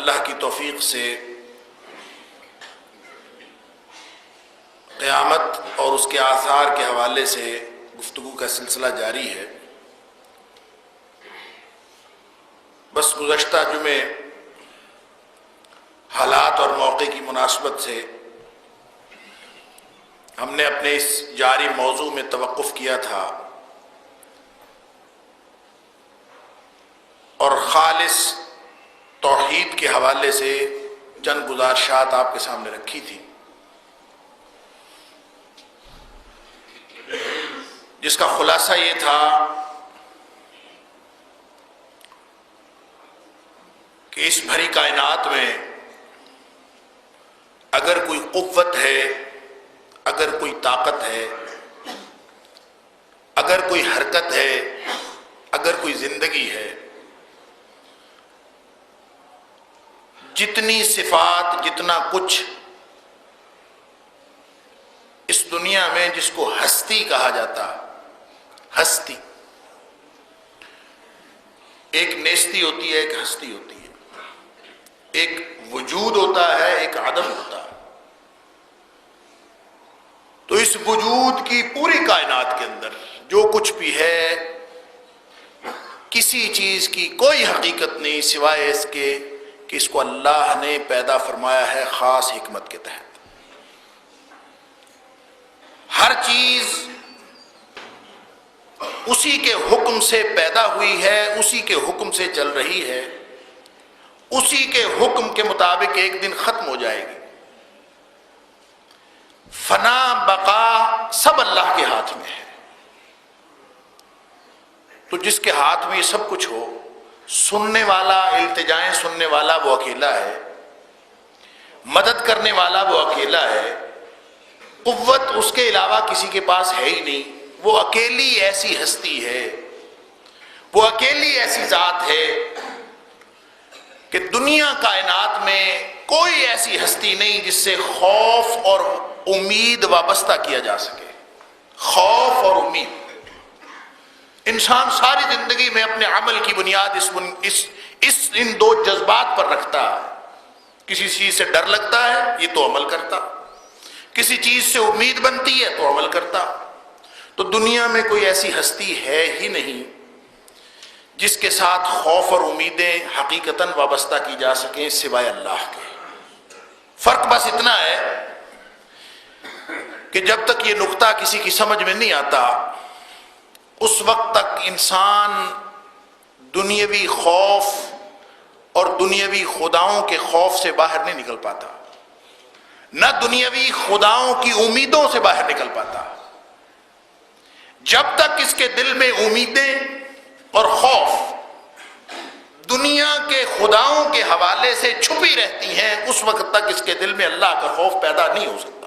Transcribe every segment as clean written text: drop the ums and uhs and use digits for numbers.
اللہ کی توفیق سے قیامت اور اس کے آثار کے حوالے سے گفتگو کا سلسلہ جاری ہے۔ بس گزشتہ جمعے حالات اور موقع کی مناسبت سے ہم نے اپنے اس جاری موضوع میں توقف کیا تھا اور خالص توحید کے حوالے سے چند گزارشات آپ کے سامنے رکھی تھی، جس کا خلاصہ یہ تھا کہ اس بھری کائنات میں اگر کوئی قوت ہے، اگر کوئی طاقت ہے، اگر کوئی حرکت ہے، اگر کوئی زندگی ہے، جتنی صفات، جتنا کچھ اس دنیا میں جس کو ہستی کہا جاتا، ہستی، ایک نیستی ہوتی ہے، ایک ہستی ہوتی ہے، ایک وجود ہوتا ہے، ایک عدم ہوتا ہے۔ تو اس وجود کی پوری کائنات کے اندر جو کچھ بھی ہے، کسی چیز کی کوئی حقیقت نہیں سوائے اس کے کہ اس کو اللہ نے پیدا فرمایا ہے خاص حکمت کے تحت۔ ہر چیز اسی کے حکم سے پیدا ہوئی ہے، اسی کے حکم سے چل رہی ہے، اسی کے حکم کے مطابق ایک دن ختم ہو جائے گی۔ فنا بقا سب اللہ کے ہاتھ میں ہے۔ تو جس کے ہاتھ میں یہ سب کچھ ہو، سننے والا، التجائیں سننے والا وہ اکیلا ہے، مدد کرنے والا وہ اکیلا ہے، قوت اس کے علاوہ کسی کے پاس ہے ہی نہیں، وہ اکیلی ایسی ہستی ہے، وہ اکیلی ایسی ذات ہے کہ دنیا کائنات میں کوئی ایسی ہستی نہیں جس سے خوف اور امید وابستہ کیا جا سکے۔ خوف اور امید، انسان ساری زندگی میں اپنے عمل کی بنیاد ان دو جذبات پر رکھتا ہے۔ کسی چیز سے ڈر لگتا ہے، یہ تو عمل کرتا، کسی چیز سے امید بنتی ہے تو عمل کرتا۔ تو دنیا میں کوئی ایسی ہستی ہے ہی نہیں جس کے ساتھ خوف اور امیدیں حقیقتاً وابستہ کی جا سکیں سوائے اللہ کے۔ فرق بس اتنا ہے کہ جب تک یہ نقطہ کسی کی سمجھ میں نہیں آتا، اس وقت تک انسان دنیاوی خوف اور دنیاوی خداؤں کے خوف سے باہر نہیں نکل پاتا، نہ دنیاوی خداؤں کی امیدوں سے باہر نکل پاتا۔ جب تک اس کے دل میں امیدیں اور خوف دنیا کے خداؤں کے حوالے سے چھپی رہتی ہیں، اس وقت تک اس کے دل میں اللہ کا خوف پیدا نہیں ہو سکتا۔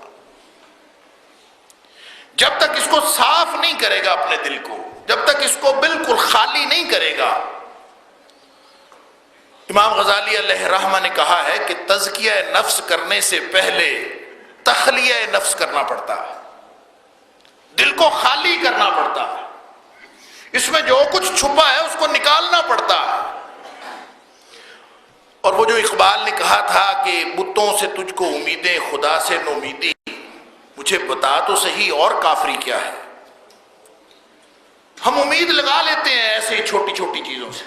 جب تک اس کو صاف نہیں کرے گا اپنے دل کو، جب تک اس کو بالکل خالی نہیں کرے گا۔ امام غزالی علیہ رحمہ نے کہا ہے کہ تزکیہ نفس کرنے سے پہلے تخلیہ نفس کرنا پڑتا ہے، دل کو خالی کرنا پڑتا ہے، اس میں جو کچھ چھپا ہے اس کو نکالنا پڑتا ہے۔ اور وہ جو اقبال نے کہا تھا کہ بتوں سے تجھ کو امیدیں، خدا سے نومیدی، مجھے بتا تو صحیح اور کافری کیا ہے۔ ہم امید لگا لیتے ہیں ایسے ہی چھوٹی چھوٹی چیزوں سے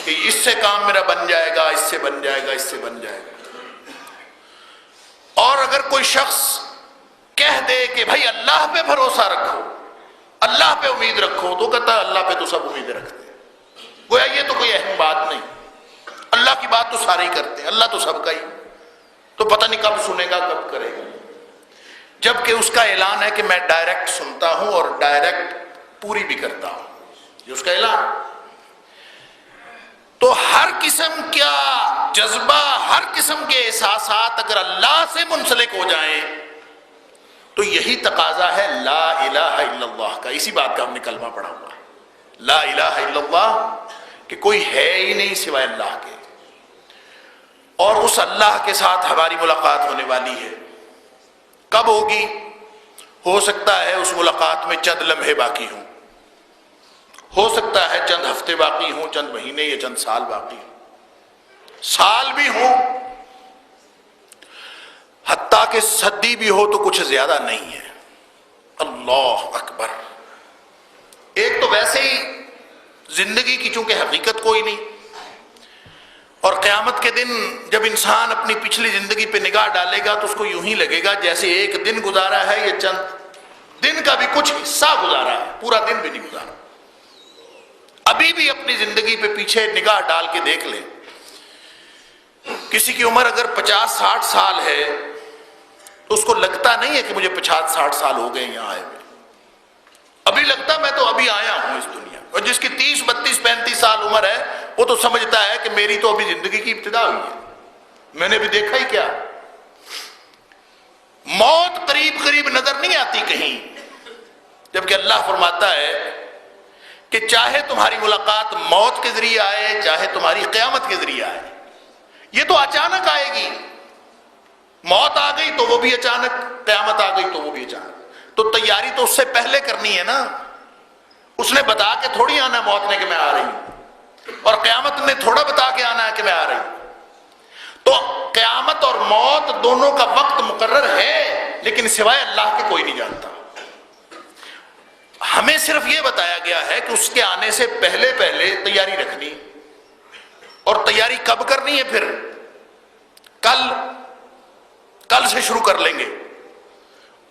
کہ اس سے کام میرا بن جائے گا، اس سے بن جائے گا، اس سے بن جائے گا۔ اور اگر کوئی شخص کہہ دے کہ بھائی اللہ پہ بھروسہ رکھو، اللہ پہ امید رکھو، تو کہتا ہے اللہ پہ تو سب امیدیں رکھتے ہیں، گویا یہ تو کوئی اہم بات نہیں، اللہ کی بات تو سارے ہی کرتے ہیں، اللہ تو سب کا ہی، تو پتہ نہیں کب سنے گا، کب کرے گا۔ جبکہ اس کا اعلان ہے کہ میں ڈائریکٹ سنتا ہوں اور ڈائریکٹ پوری بھی کرتا ہوں، یہ اس کا اعلان۔ تو ہر قسم کا جذبہ، ہر قسم کے احساسات اگر اللہ سے منسلک ہو جائیں تو یہی تقاضا ہے لا الہ الا اللہ کا۔ اسی بات کا ہم نے کلمہ پڑھا ہوا ہے، لا الہ الا اللہ، کہ کوئی ہے ہی نہیں سوائے اللہ کے، اور اس اللہ کے ساتھ ہماری ملاقات ہونے والی ہے۔ کب ہوگی؟ ہو سکتا ہے اس ملاقات میں چند لمحے باقی ہوں، ہو سکتا ہے چند ہفتے باقی ہوں، چند مہینے یا چند سال باقی ہوں، سال بھی ہوں، حتیٰ کہ صدی بھی ہو تو کچھ زیادہ نہیں ہے۔ اللہ اکبر۔ ایک تو ویسے ہی زندگی کی چونکہ حقیقت کوئی نہیں، اور قیامت کے دن جب انسان اپنی پچھلی زندگی پہ نگاہ ڈالے گا تو اس کو یوں ہی لگے گا جیسے ایک دن گزارا ہے، یہ چند دن کا بھی کچھ حصہ گزارا ہے، پورا دن بھی نہیں گزارا۔ ابھی بھی اپنی زندگی پہ پیچھے نگاہ ڈال کے دیکھ لیں، کسی کی عمر اگر 50-60 سال ہے تو اس کو لگتا نہیں ہے کہ مجھے 50-60 سال ہو گئے یہاں آئے ہوئے، ابھی لگتا میں تو ابھی آیا ہوں اس دنیا۔ اور جس کی 30-32-35 سال عمر ہے وہ تو سمجھتا ہے کہ میری تو ابھی زندگی کی ابتدا ہوئی ہے، میں نے بھی دیکھا ہی کیا۔ موت قریب قریب نظر نہیں آتی کہیں، جبکہ اللہ فرماتا ہے کہ چاہے تمہاری ملاقات موت کے ذریعے آئے، چاہے تمہاری قیامت کے ذریعے آئے، یہ تو اچانک آئے گی۔ موت آ گئی تو وہ بھی اچانک، قیامت آ گئی تو وہ بھی اچانک۔ تو تیاری تو اس سے پہلے کرنی ہے نا، اس نے بتا کے تھوڑی آنا موت نے کہ میں آ رہی ہوں، اور قیامت نے تھوڑا بتا کے آنا ہے کہ میں آ رہی ہوں۔ تو قیامت اور موت دونوں کا وقت مقرر ہے، لیکن سوائے اللہ کے کوئی نہیں جانتا۔ ہمیں صرف یہ بتایا گیا ہے کہ اس کے آنے سے پہلے پہلے تیاری رکھنی، اور تیاری کب کرنی ہے؟ پھر کل سے شروع کر لیں گے۔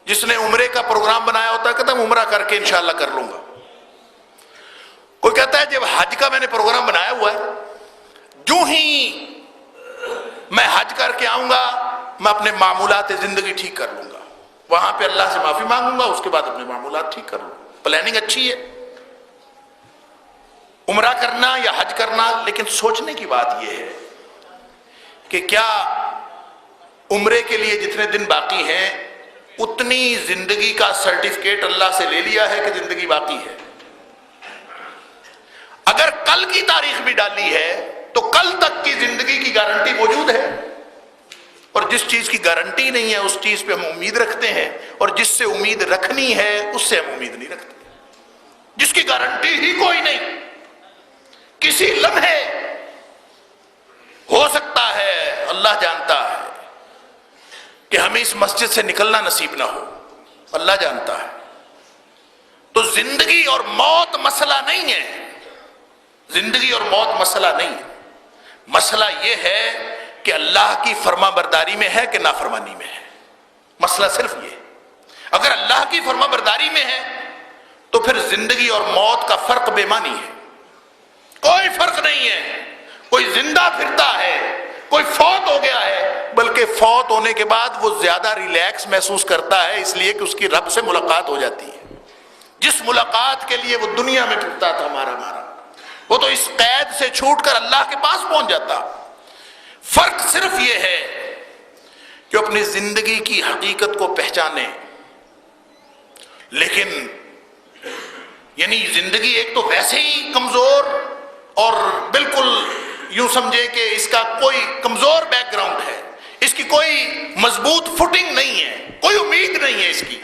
جس نے عمرے کا پروگرام بنایا ہوتا ہے کہتا ہے عمرہ کر کے انشاءاللہ کر لوں گا۔ کوئی کہتا ہے جب حج کا میں نے پروگرام بنایا ہوا ہے، جو ہی میں حج کر کے آؤں گا میں اپنے معمولات زندگی ٹھیک کر لوں گا، وہاں پہ اللہ سے معافی مانگوں گا، اس کے بعد اپنے معمولات ٹھیک کر لوں گا۔ پلاننگ اچھی ہے عمرہ کرنا یا حج کرنا، لیکن سوچنے کی بات یہ ہے کہ کیا عمرے کے لیے جتنے دن باقی ہیں اتنی زندگی کا سرٹیفکیٹ اللہ سے لے لیا ہے کہ زندگی باقی ہے؟ اگر کل کی تاریخ بھی ڈالی ہے تو کل تک کی زندگی کی گارنٹی موجود ہے، اور جس چیز کی گارنٹی نہیں ہے اس چیز پہ ہم امید رکھتے ہیں، اور جس سے امید رکھنی ہے اس سے ہم امید نہیں رکھتے۔ جس کی گارنٹی ہی کوئی نہیں، کسی لمحے ہو سکتا ہے، اللہ جانتا ہے کہ ہمیں اس مسجد سے نکلنا نصیب نہ ہو، اللہ جانتا ہے۔ تو زندگی اور موت مسئلہ نہیں ہے، زندگی اور موت مسئلہ نہیں ہے۔ مسئلہ یہ ہے کہ اللہ کی فرما برداری میں ہے کہ نافرمانی میں ہے، مسئلہ صرف یہ ہے۔ اگر اللہ کی فرما برداری میں ہے تو پھر زندگی اور موت کا فرق بے معنی ہے، کوئی فرق نہیں ہے۔ کوئی زندہ پھرتا ہے، کوئی فوت ہو گیا ہے، بلکہ فوت ہونے کے بعد وہ زیادہ ریلیکس محسوس کرتا ہے، اس لیے کہ اس کی رب سے ملاقات ہو جاتی ہے۔ جس ملاقات کے لیے وہ دنیا میں پھرتا تھا مارا وہ تو اس قید سے چھوٹ کر اللہ کے پاس پہنچ جاتا۔ فرق صرف یہ ہے کہ اپنی زندگی کی حقیقت کو پہچانے، لیکن یعنی زندگی ایک تو ویسے ہی کمزور، اور بالکل یوں سمجھے کہ اس کا کوئی کمزور بیک گراؤنڈ ہے، اس کی کوئی مضبوط فوٹنگ نہیں ہے، کوئی امید نہیں ہے اس کی،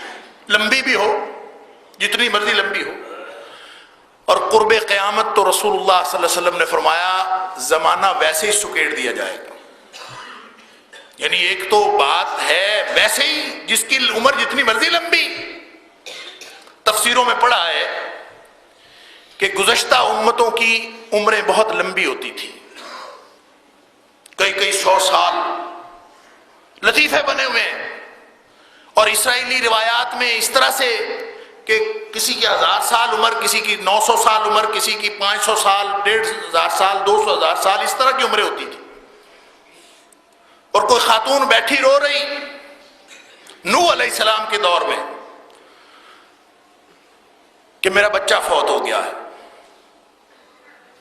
لمبی بھی ہو جتنی مرضی لمبی ہو۔ اور قرب قیامت تو رسول اللہ صلی اللہ علیہ وسلم نے فرمایا زمانہ ویسے ہی سکیڑ دیا جائے گا۔ یعنی ایک تو بات ہے ویسے ہی جس کی عمر جتنی مرضی لمبی، تفسیروں میں پڑھا ہے کہ گزشتہ امتوں کی عمریں بہت لمبی ہوتی تھی، کئی 100 سال، لطیفے بنے ہوئے ہیں۔ اور اسرائیلی روایات میں اس طرح سے کہ کسی کی 1000 سال عمر، کسی کی 900 سال عمر، کسی کی 500 سال، 1500 سال، 200 سال، اس طرح کی عمریں ہوتی تھی۔ اور کوئی خاتون بیٹھی رو رہی نوح علیہ السلام کے دور میں کہ میرا بچہ فوت ہو گیا ہے،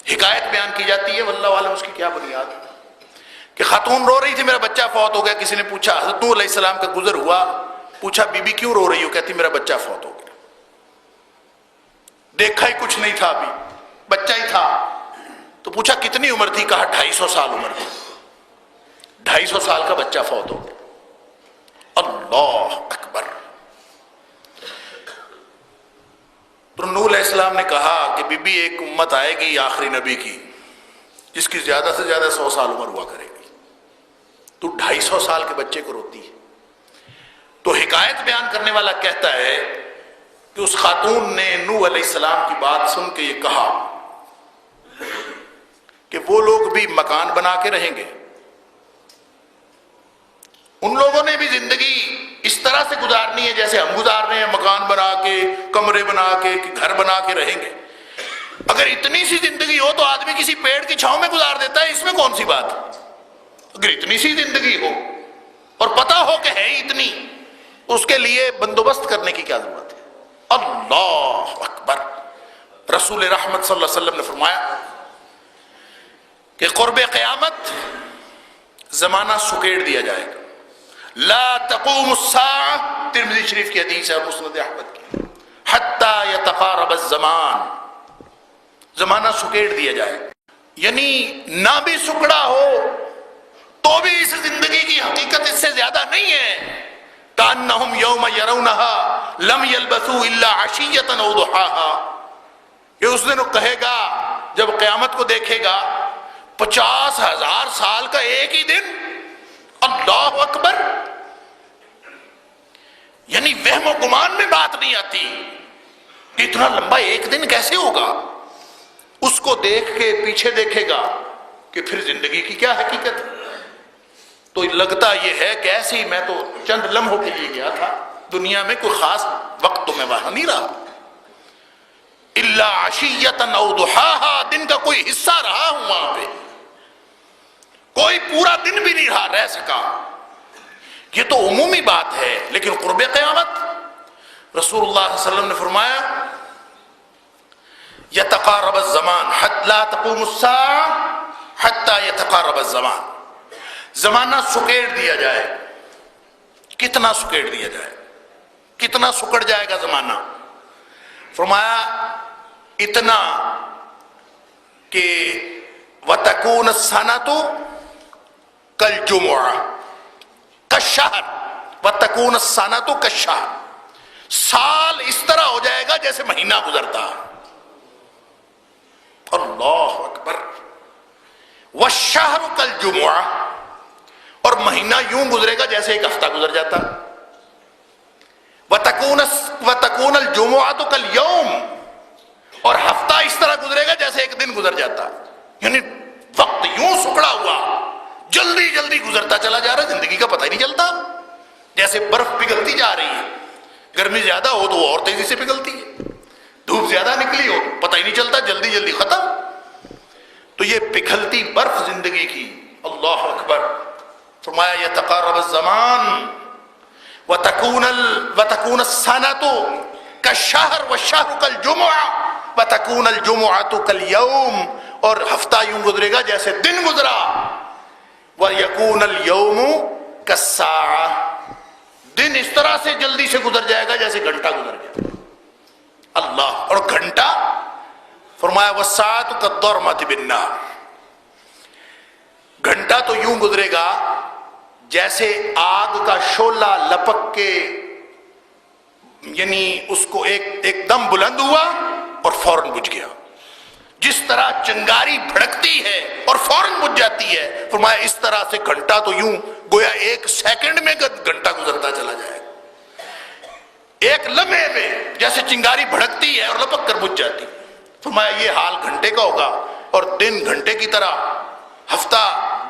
حکایت بیان کی جاتی ہے، واللہ عالم اس کی کیا بنیاد ہے، کہ خاتون رو رہی تھی میرا بچہ فوت ہو گیا۔ کسی نے پوچھا، حضرت نوح علیہ السلام کا گزر ہوا، پوچھا بی بی کیوں رو رہی ہو؟ کہتی میرا بچہ فوت ہو گیا، دیکھا ہی کچھ نہیں تھا، ابھی بچہ ہی تھا۔ تو پوچھا کتنی عمر تھی؟ کہا 250 سال عمر تھی، 250 سال کا بچہ فوت ہو گیا۔ اللہ اکبر۔ تو نوح علیہ السلام نے کہا کہ بی بی ایک امت آئے گی آخری نبی کی، جس کی زیادہ سے زیادہ 100 سال عمر ہوا کرے گی، تو 250 سال کے بچے کو روتی ہے۔ تو حکایت بیان کرنے والا کہتا ہے کہ اس خاتون نے نوح علیہ السلام کی بات سن کے یہ کہا کہ وہ لوگ بھی مکان بنا کے رہیں گے، ان لوگوں نے بھی زندگی اس طرح سے گزارنی ہے جیسے ہم گزار رہے ہیں، مکان بنا کے، کمرے بنا کے، گھر بنا کے رہیں گے۔ اگر اتنی سی زندگی ہو تو آدمی کسی پیڑ کی چھاؤں میں گزار دیتا ہے، اس میں کون سی بات ہے؟ اگر اتنی سی زندگی ہو اور پتہ ہو کہ ہے اتنی، اس کے لیے بندوبست کرنے کی کیا ضرورت ہے؟ اللہ اکبر۔ رسول رحمت صلی اللہ علیہ وسلم نے فرمایا کہ قرب قیامت زمانہ سکیڑ دیا جائے گا، لا تقوم الساعہ، ترمذی شریف کی حدیث ہے اور مسند احمد کی، حتی یتقارب الزمان، زمانہ سکیڑ دیا جائے، یعنی نہ بھی سکڑا ہو تو بھی اس زندگی کی حقیقت اس سے زیادہ نہیں ہے۔ کأنہم یوم یرونہا لم یلبثوا الا عشیۃ او ضحاہا، یہ اس دن وہ کہے گا جب قیامت کو دیکھے گا 50,000 سال کا ایک ہی دن، اللہ اکبر۔ یعنی وہم و گمان میں بات نہیں آتی کہ اتنا لمبا ایک دن کیسے ہوگا۔ اس کو دیکھ کے پیچھے دیکھے گا کہ پھر زندگی کی کیا حقیقت ہے، تو لگتا یہ ہے کہ ایسے ہی میں تو چند لمحوں کے لیے گیا تھا دنیا میں، کوئی خاص وقت تو میں وہاں نہیں رہا، الا عشیۃ او ضحاہا، دن کا کوئی حصہ رہا ہوں وہاں پہ، کوئی پورا دن بھی نہیں رہ سکا۔ یہ تو عمومی بات ہے، لیکن قرب قیامت رسول اللہ صلی اللہ علیہ وسلم نے فرمایا یتقارب الزمان لا تقوم الساعة حتی یتقارب الزمان، زمانہ سکیڑ دیا جائے۔ کتنا سکیڑ دیا جائے، کتنا سکڑ جائے گا زمانہ؟ فرمایا اتنا کہ وَتَكُونَ السَّنَةُ كَالْجُمُعَةِ كَالشَّهْرِ وَتَكُونَ السَّنَةُ كَالشَّهْرِ، سال اس طرح ہو جائے گا جیسے مہینہ گزرتا۔ اللہ اکبر۔ وَالشَّهْرُ كَالْجُمُعَةِ، اور مہینہ یوں گزرے گا جیسے ایک ہفتہ گزر جاتا۔ وَتَكُونَ الْجُمُعَةُ كَالْيَوْمِ، اور ہفتہ اس طرح گزرے گا جیسے ایک دن گزر جاتا۔ یعنی وقت یوں سکڑا ہوا، جلدی جلدی گزرتا چلا جا رہا، زندگی کا پتہ ہی نہیں چلتا، جیسے برف پگھلتی جا رہی ہے، گرمی زیادہ ہو تو وہ اور تیزی سے پگھلتی ہے، دھوپ زیادہ نکلی ہو پتہ ہی نہیں چلتا، جلدی جلدی ختم۔ تو یہ پگھلتی برف زندگی کی، اللہ اکبر۔ فرمایا یتقارب الزمان وتكون السنة كالشهر والشهر كالجمعة وتكون الجمعة كاليوم، اور ہفتہ یوں گزرے گا جیسے دن گزرا۔ ويكون اليوم كالساعة، دن اس طرح سے جلدی سے گزر جائے گا جیسے گھنٹہ گزر گیا۔ اللہ، اور گھنٹہ فرمایا والساعة كالضرمة بالنار، گھنٹہ تو یوں گزرے گا جیسے آگ کا شعلہ لپک کے، یعنی اس کو ایک دم بلند ہوا اور فوراً بجھ گیا، جس طرح چنگاری بھڑکتی ہے اور فوراً بجھ جاتی ہے، فرمایا اس طرح سے گھنٹہ تو یوں گویا ایک سیکنڈ میں گھنٹہ گزرتا چلا جائے گا، ایک لمحے میں جیسے چنگاری بھڑکتی ہے اور لپک کر بجھ جاتی۔ فرمایا یہ حال گھنٹے کا ہوگا، اور دن گھنٹے کی طرح، ہفتہ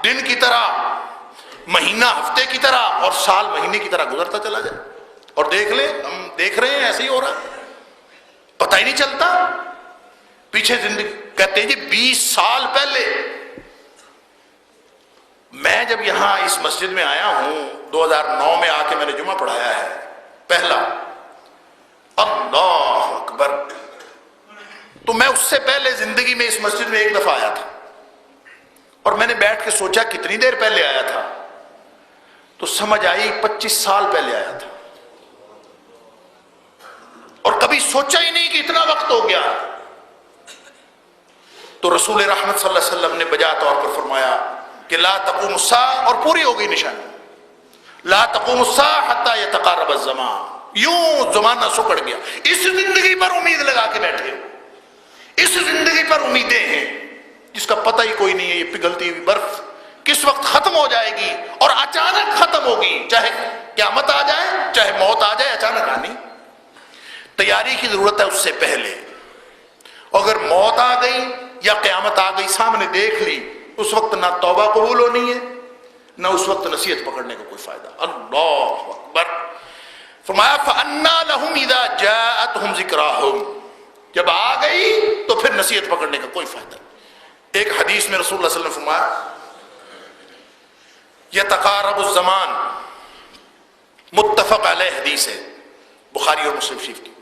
دن کی طرح، مہینہ ہفتے کی طرح، اور سال مہینے کی طرح گزرتا چلا جائے۔ اور دیکھ لیں، ہم دیکھ رہے ہیں ایسے ہی ہو رہا ہے، پتہ ہی نہیں چلتا۔ پیچھے زندگی کہتے ہیں جی 20 سال پہلے میں جب یہاں اس مسجد میں آیا ہوں، 2009 میں آ کے میں نے جمعہ پڑھایا ہے پہلا، اللہ اکبر۔ تو میں اس سے پہلے زندگی میں اس مسجد میں ایک دفعہ آیا تھا، اور میں نے بیٹھ کے سوچا کتنی دیر پہلے آیا تھا، تو سمجھ آئی 25 سال پہلے آیا تھا، اور کبھی سوچا ہی نہیں کہ اتنا وقت ہو گیا۔ تو رسول رحمت صلی اللہ علیہ وسلم نے بجا طور پر فرمایا کہ لا تقوم الساعة، اور پوری ہو گئی نشانی، لا تقوم الساعة حتى يتقارب الزمان، یوں زمانہ سکڑ گیا۔ اس زندگی پر امید لگا کے بیٹھے، اس زندگی پر امیدیں ہیں جس کا پتہ ہی کوئی نہیں ہے پگھلتی ہوئی برف کس وقت ختم ہو جائے گی اور اچانک ختم ہوگی، چاہے قیامت آ جائے چاہے موت آ جائے، اچانک آنی۔ تیاری کی ضرورت ہے اس سے پہلے۔ اگر موت آ گئی یا قیامت آ گئی سامنے دیکھ لی، اس وقت نہ توبہ قبول ہونی ہے نہ اس وقت نصیحت پکڑنے کا کوئی فائدہ۔ اللہ اکبر۔ فرمایا فَأَنَّىٰ لَهُمْ إِذَا جَاءَتْهُمْ ذِكْرَاهُمْ، جب آ گئی تو پھر نصیحت پکڑنے کا کوئی فائدہ نہیں۔ ایک حدیث میں رسول اللہ صلی اللہ علیہ وسلم فرمایا یتقارب الزمان، متفق علیہ حدیث ہے بخاری اور مسلم شریف کی،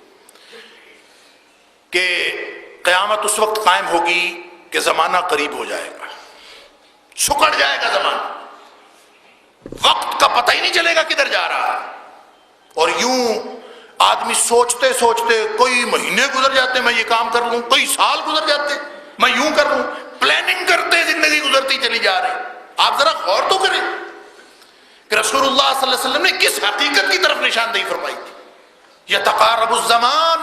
کہ قیامت اس وقت قائم ہوگی کہ زمانہ قریب ہو جائے گا، سکڑ جائے گا زمانہ، وقت کا پتہ ہی نہیں چلے گا کدھر جا رہا ہے۔ اور یوں آدمی سوچتے سوچتے کوئی مہینے گزر جاتے میں یہ کام کر لوں، کئی سال گزر جاتے میں یوں کر لوں، پلاننگ کرتے زندگی گزرتی چلی جا رہی۔ آپ ذرا غور تو کریں کہ رسول اللہ صلی اللہ علیہ وسلم نے کس حقیقت کی طرف نشاندہی فرمائی تھی، یتقارب الزمان،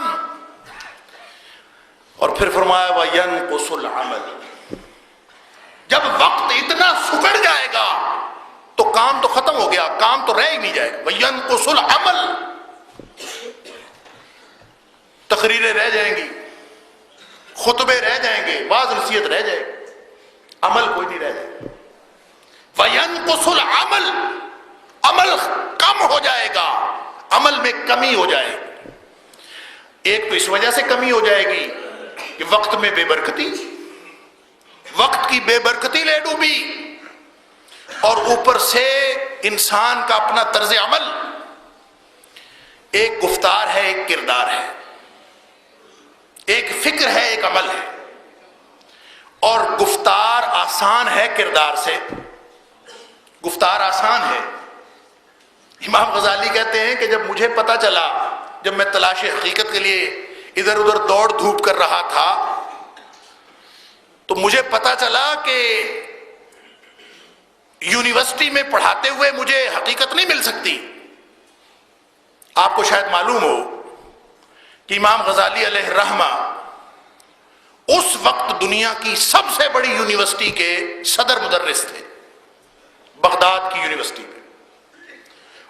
اور پھر فرمایا وَيَنْقُصُ الْعَمَلِ، جب وقت اتنا سکڑ جائے گا تو کام تو ختم ہو گیا، کام تو رہ ہی نہیں جائے گا۔ وَيَنْقُصُ الْعَمَلِ، تقریریں رہ جائیں گی، خطبے رہ جائیں گے، واعظ نصیحت رہ جائے گی، عمل کوئی نہیں رہ جائے گا۔ وَيَنْقُصُ الْعَمَلِ، عمل کم ہو جائے گا، عمل میں کمی ہو جائے گی۔ ایک تو اس وجہ سے کمی ہو جائے گی کہ وقت میں بے برکتی، وقت کی بے برکتی لے ڈوبی، اور اوپر سے انسان کا اپنا طرز عمل، ایک گفتار ہے ایک کردار ہے، ایک فکر ہے ایک عمل ہے، اور گفتار آسان ہے کردار سے، گفتار آسان ہے۔ امام غزالی کہتے ہیں کہ جب مجھے پتا چلا، جب میں تلاش حقیقت کے لیے ادھر ادھر دوڑ دھوپ کر رہا تھا، تو مجھے پتا چلا کہ یونیورسٹی میں پڑھاتے ہوئے مجھے حقیقت نہیں مل سکتی۔ آپ کو شاید معلوم ہو کہ امام غزالی علیہ الرحمہ اس وقت دنیا کی سب سے بڑی یونیورسٹی کے صدر مدرس تھے، بغداد کی یونیورسٹی میں،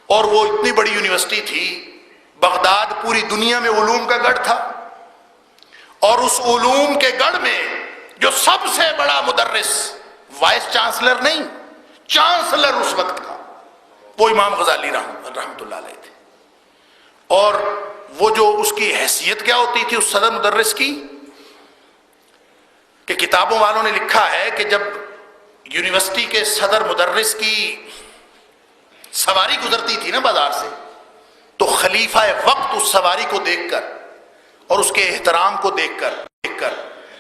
اور وہ اتنی بڑی یونیورسٹی تھی، بغداد پوری دنیا میں علوم کا گڑھ تھا، اور اس علوم کے گڑھ میں جو سب سے بڑا مدرس، وائس چانسلر نہیں، چانسلر اس وقت کا، وہ امام غزالی رحمۃ اللہ علیہ تھے۔ اور وہ جو اس کی حیثیت کیا ہوتی تھی اس صدر مدرس کی، کہ کتابوں والوں نے لکھا ہے کہ جب یونیورسٹی کے صدر مدرس کی سواری گزرتی تھی نا بازار سے، تو خلیفہ وقت اس سواری کو دیکھ کر اور اس کے احترام کو دیکھ کر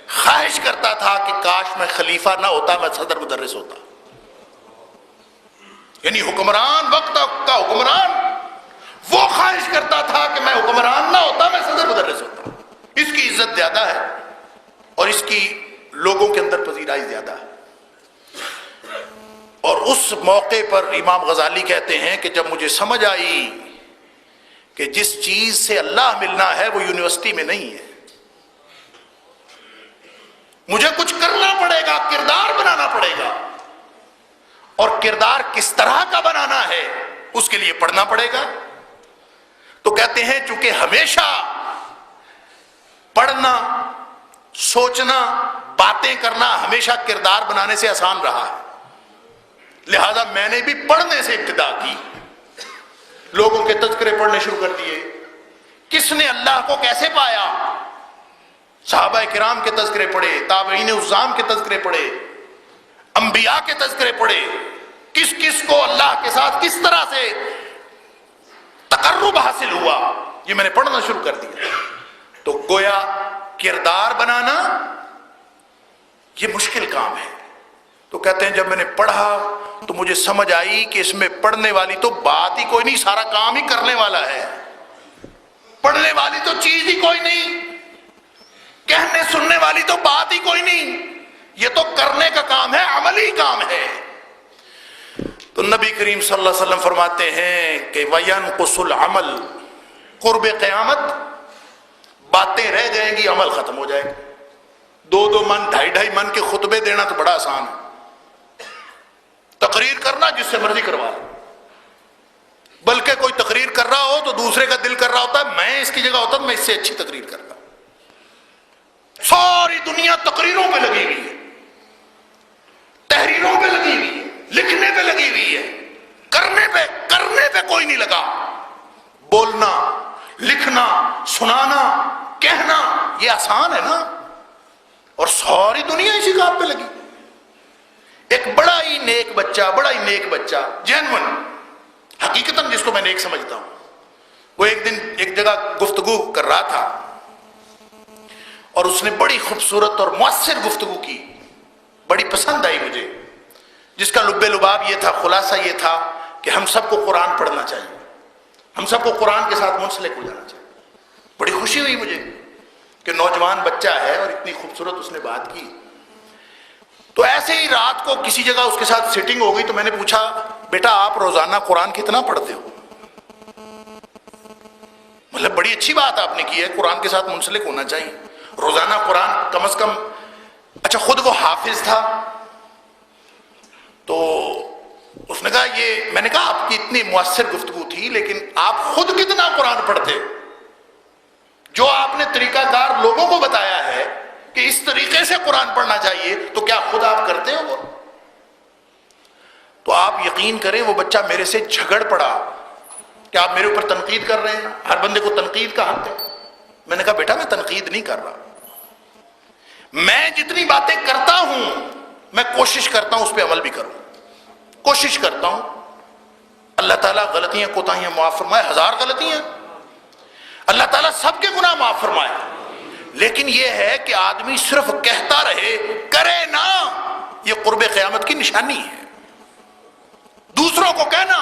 خواہش کرتا تھا کہ کاش میں خلیفہ نہ ہوتا، میں صدر مدرس ہوتا۔ یعنی حکمران، وقت کا حکمران، وہ خواہش کرتا تھا کہ میں حکمران نہ ہوتا، میں صدر مدرس ہوتا۔ اس کی عزت زیادہ ہے اور اس کی لوگوں کے اندر پذیرائی زیادہ ہے۔ اور اس موقع پر امام غزالی کہتے ہیں کہ جب مجھے سمجھ آئی کہ جس چیز سے اللہ ملنا ہے وہ یونیورسٹی میں نہیں ہے، مجھے کچھ کرنا پڑے گا، کردار بنانا پڑے گا، اور کردار کس طرح کا بنانا ہے اس کے لیے پڑھنا پڑے گا۔ تو کہتے ہیں چونکہ ہمیشہ پڑھنا، سوچنا، باتیں کرنا ہمیشہ کردار بنانے سے آسان رہا ہے، لہذا میں نے بھی پڑھنے سے ابتدا کی، لوگوں کے تذکرے پڑھنے شروع کر دیے۔ کس نے اللہ کو کیسے پایا؟ صحابہ کرام کے تذکرے پڑھے، تابعین عظام کے تذکرے پڑھے، انبیاء کے تذکرے پڑھے، کس کس کو اللہ کے ساتھ کس طرح سے تقرب حاصل ہوا، یہ میں نے پڑھنا شروع کر دیا۔ تو گویا کردار بنانا یہ مشکل کام ہے۔ تو کہتے ہیں جب میں نے پڑھا تو مجھے سمجھ آئی کہ اس میں پڑھنے والی تو بات ہی کوئی نہیں، سارا کام ہی کرنے والا ہے، پڑھنے والی تو چیز ہی کوئی نہیں، کہنے سننے والی تو بات ہی کوئی نہیں، یہ تو کرنے کا کام ہے، عملی کام ہے۔ تو نبی کریم صلی اللہ علیہ وسلم فرماتے ہیں کہ وَيَنْقُصُ الْعَمَلُ، قرب قیامت باتیں رہ جائیں گی، عمل ختم ہو جائے گا۔ 2 من 2.5 من کے خطبے دینا تو بڑا آسان ہے، تقریر کرنا جس سے مرضی کروا لو، بلکہ کوئی تقریر کر رہا ہو تو دوسرے کا دل کر رہا ہوتا ہے میں اس کی جگہ ہوتا میں اس سے اچھی تقریر کرتا۔ ساری دنیا تقریروں پہ لگی ہوئی ہے، تحریروں پہ لگی ہوئی ہے، لکھنے پہ لگی ہوئی ہے، کرنے پہ کوئی نہیں لگا۔ بولنا، لکھنا، سنانا، کہنا یہ آسان ہے نا، اور ساری دنیا اسی کام پہ لگی۔ ایک بڑا ہی نیک بچہ جینون حقیقتاً جس کو میں نیک سمجھتا ہوں، وہ ایک دن ایک جگہ گفتگو کر رہا تھا اور اس نے بڑی خوبصورت اور مؤثر گفتگو کی، بڑی پسند آئی مجھے، جس کا لب لباب یہ تھا، خلاصہ یہ تھا کہ ہم سب کو قرآن پڑھنا چاہیے، ہم سب کو قرآن کے ساتھ منسلک ہو جانا چاہیے۔ بڑی خوشی ہوئی مجھے کہ نوجوان بچہ ہے اور اتنی خوبصورت اس نے بات کی۔ تو ایسے ہی رات کو کسی جگہ اس کے ساتھ سیٹنگ ہو گئی تو میں نے پوچھا بیٹا آپ روزانہ قرآن کتنا پڑھتے ہو؟ مطلب بڑی اچھی بات آپ نے کی ہے، قرآن کے ساتھ منسلک ہونا چاہیے، روزانہ قرآن کم از کم۔ اچھا خود وہ حافظ تھا، تو اس نے کہا یہ، میں نے کہا آپ کی اتنی مؤثر گفتگو تھی لیکن آپ خود کتنا قرآن پڑھتے؟ جو آپ نے طریقہ کار لوگوں کو بتایا ہے کہ اس طریقے سے قرآن پڑھنا چاہیے، تو کیا خود آپ کرتے ہو وہ؟ تو آپ یقین کریں وہ بچہ میرے سے جھگڑ پڑا کہ آپ میرے اوپر تنقید کر رہے ہیں، ہر بندے کو تنقید کا حق ہے۔ میں نے کہا بیٹا میں تنقید نہیں کر رہا، میں جتنی باتیں کرتا ہوں میں کوشش کرتا ہوں اس پہ عمل بھی کروں، کوشش کرتا ہوں۔ اللہ تعالیٰ غلطیاں کوتاہیاں معاف فرمائے، ہزار غلطیاں، اللہ تعالیٰ سب کے گناہ معاف فرمائے، لیکن یہ ہے کہ آدمی صرف کہتا رہے کرے نہ، یہ قرب قیامت کی نشانی ہے۔ دوسروں کو کہنا،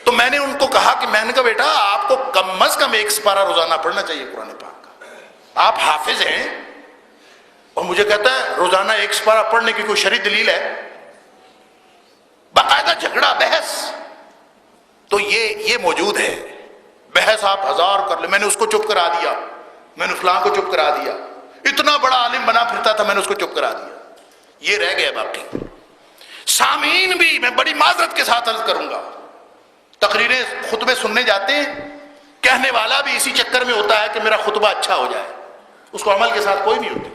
تو میں نے ان کو کہا کہ میں نے کہا بیٹا آپ کو کم از کم 1 سپارہ روزانہ پڑھنا چاہیے قرآن پاک کا، آپ حافظ ہیں اور مجھے کہتا ہے روزانہ 1 سپارہ پڑھنے کی کوئی شرعی دلیل ہے؟ باقاعدہ جھگڑا، بحث، تو یہ موجود ہے۔ بحث آپ ہزار کر لیں، میں نے اس کو چپ کرا دیا، میں نے فلاں کو چپ کرا دیا، اتنا بڑا عالم بنا پھرتا تھا میں نے اس کو چپ کرا دیا، یہ رہ گیا باقی۔ سامعین بھی میں بڑی معذرت کے ساتھ عرض کروں گا، تقریریں خطبے سننے جاتے ہیں، کہنے والا بھی اسی چکر میں ہوتا ہے کہ میرا خطبہ اچھا ہو جائے، اس کو عمل کے ساتھ کوئی نہیں ہوتی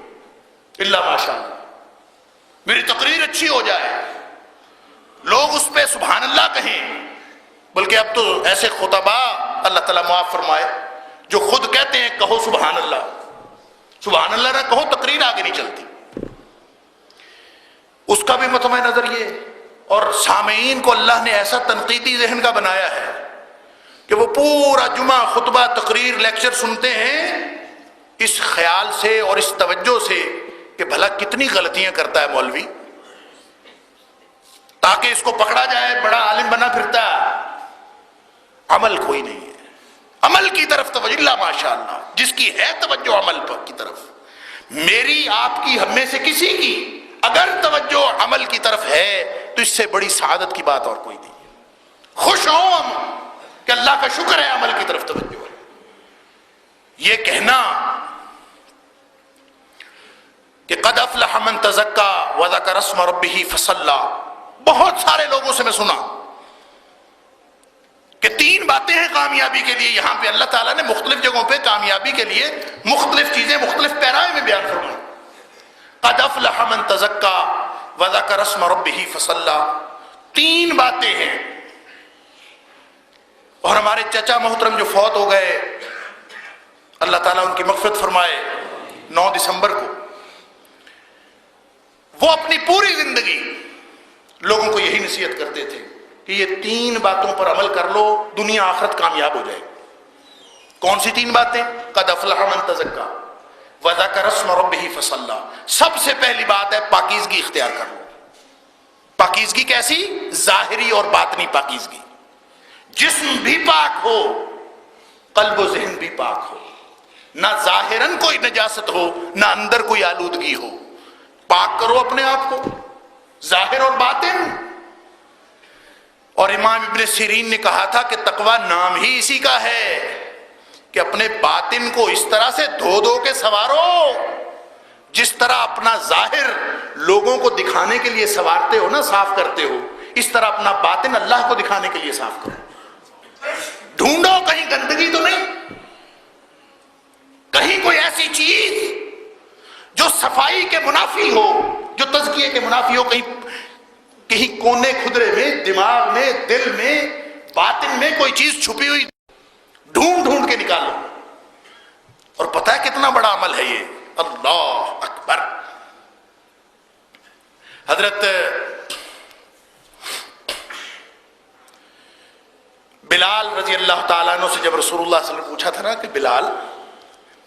الا ماشاء اللہ، میری تقریر اچھی ہو جائے، لوگ اس پہ سبحان اللہ کہیں۔ بلکہ اب تو ایسے خطبہ اللہ تعالیٰ معاف فرمائے جو خود کہتے ہیں کہو سبحان اللہ، سبحان اللہ نہ کہو تقریر آگے نہیں چلتی، اس کا بھی مطمع نظر یہ۔ اور سامعین کو اللہ نے ایسا تنقیدی ذہن کا بنایا ہے کہ وہ پورا جمعہ خطبہ تقریر لیکچر سنتے ہیں اس خیال سے اور اس توجہ سے کہ بھلا کتنی غلطیاں کرتا ہے مولوی، تاکہ اس کو پکڑا جائے بڑا عالم بنا پھرتا ہے۔ عمل کوئی نہیں ہے، عمل کی طرف توجہ، اللہ ماشاء اللہ جس کی ہے توجہ عمل پر کی طرف، میری آپ کی ہم میں سے کسی کی اگر توجہ عمل کی طرف ہے تو اس سے بڑی سعادت کی بات اور کوئی نہیں ہے۔ خوش ہوں ہم کہ اللہ کا شکر ہے عمل کی طرف توجہ ہے۔ یہ کہنا کہ قد افلح من تزکا وذکر اسم ربہ فصلی، بہت سارے لوگوں سے میں سنا کہ 3 باتیں ہیں کامیابی کے لیے، یہاں پہ اللہ تعالیٰ نے مختلف جگہوں پہ کامیابی کے لیے مختلف چیزیں مختلف پیرائے میں بیان فرمائی۔ قد افلح من تزکا وذکر اسم ربہ فصلی، 3 باتیں ہیں۔ اور ہمارے چچا محترم جو فوت ہو گئے اللہ تعالیٰ ان کی مغفرت فرمائے 9 دسمبر کو، وہ اپنی پوری زندگی لوگوں کو یہی نصیحت کرتے تھے کہ یہ 3 باتوں پر عمل کر لو، دنیا آخرت کامیاب ہو جائے۔ کون سی 3 باتیں؟ قد افلح من تزکا وذکر اسم ربہ فصلی، سب سے پہلی بات ہے پاکیزگی اختیار کر لو۔ پاکیزگی کیسی؟ ظاہری اور باطنی پاکیزگی، جسم بھی پاک ہو، قلب و ذہن بھی پاک ہو، نہ ظاہراً کوئی نجاست ہو نہ اندر کوئی آلودگی ہو، پاک کرو اپنے آپ کو ظاہر اور باطن۔ اور امام ابن سیرین نے کہا تھا کہ تقویٰ نام ہی اسی کا ہے کہ اپنے باطن کو اس طرح سے دھو دھو کے سنوارو جس طرح اپنا ظاہر لوگوں کو دکھانے کے لیے سنوارتے ہو نا، صاف کرتے ہو، اس طرح اپنا باطن اللہ کو دکھانے کے لیے صاف کرو. ڈھونڈو کہیں گندگی تو نہیں، کہیں کوئی ایسی چیز جو صفائی کے منافی ہو، جو تزکیے کے منافی ہو. کہیں کونے کھدرے میں، دماغ میں، دل میں، باطن میں کوئی چیز چھپی ہوئی ڈھونڈ ڈھونڈ کے نکالو. اور پتہ ہے کتنا بڑا عمل ہے یہ. اللہ اکبر. حضرت بلال رضی اللہ تعالیٰ عنہ سے جب رسول اللہ صلی اللہ علیہ وسلم نے پوچھا تھا نا کہ بلال،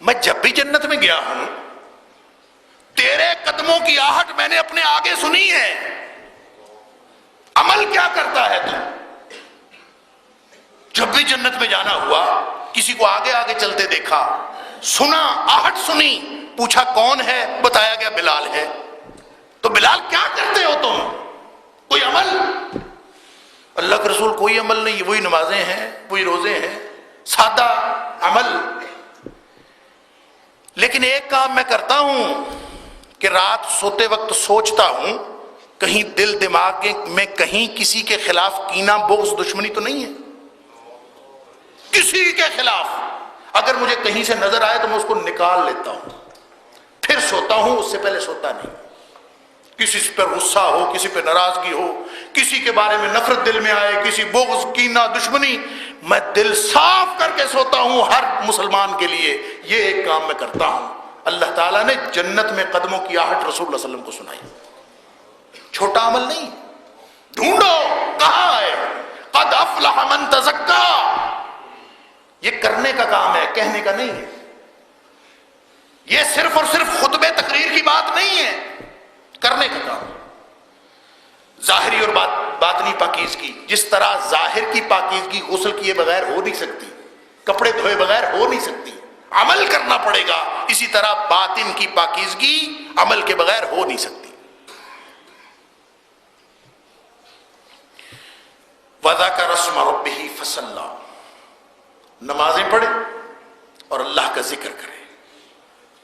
میں جب بھی جنت میں گیا ہوں تیرے قدموں کی آہٹ میں نے اپنے آگے سنی ہے، عمل کیا کرتا ہے تو؟ جب بھی جنت میں جانا ہوا کسی کو آگے آگے چلتے دیکھا، سنا، آہٹ سنی، پوچھا کون ہے، بتایا گیا بلال ہے. تو بلال کیا کرتے ہو تم؟ کوئی عمل؟ اللہ کے رسول کوئی عمل نہیں، وہی نمازیں ہیں، وہی روزے ہیں، سادہ عمل. لیکن ایک کام میں کرتا ہوں کہ رات سوتے وقت سوچتا ہوں کہیں دل دماغ میں کہیں کسی کے خلاف کینہ، بغض، دشمنی تو نہیں ہے، کسی کے خلاف. اگر مجھے کہیں سے نظر آئے تو میں اس کو نکال لیتا ہوں، پھر سوتا ہوں، اس سے پہلے سوتا نہیں. کسی پر غصہ ہو، کسی پہ ناراضگی ہو، کسی کے بارے میں نفرت دل میں آئے، کسی بغض، کینہ، دشمنی، میں دل صاف کر کے سوتا ہوں. ہر مسلمان کے لیے یہ ایک کام میں کرتا ہوں. اللہ تعالیٰ نے جنت میں قدموں کی آہٹ رسول اللہ صلی اللہ علیہ وسلم کو سنائی. چھوٹا عمل نہیں. ڈھونڈو کہاں ہے. قد افلح من تزکا، یہ کرنے کا کام ہے، کہنے کا نہیں ہے. یہ صرف اور صرف خطبے تقریر کی بات نہیں ہے، کرنے کا کام. ظاہری اور باطنی پاکیزگی، جس طرح ظاہر کی پاکیزگی غسل کیے بغیر ہو نہیں سکتی، کپڑے دھوئے بغیر ہو نہیں سکتی، عمل کرنا پڑے گا. اسی طرح باطن کی پاکیزگی عمل کے بغیر ہو نہیں سکتی. وَذَكَرَ اسْمَ رَبِّهِ فَصَلَّى، نمازیں پڑھے اور اللہ کا ذکر کرے.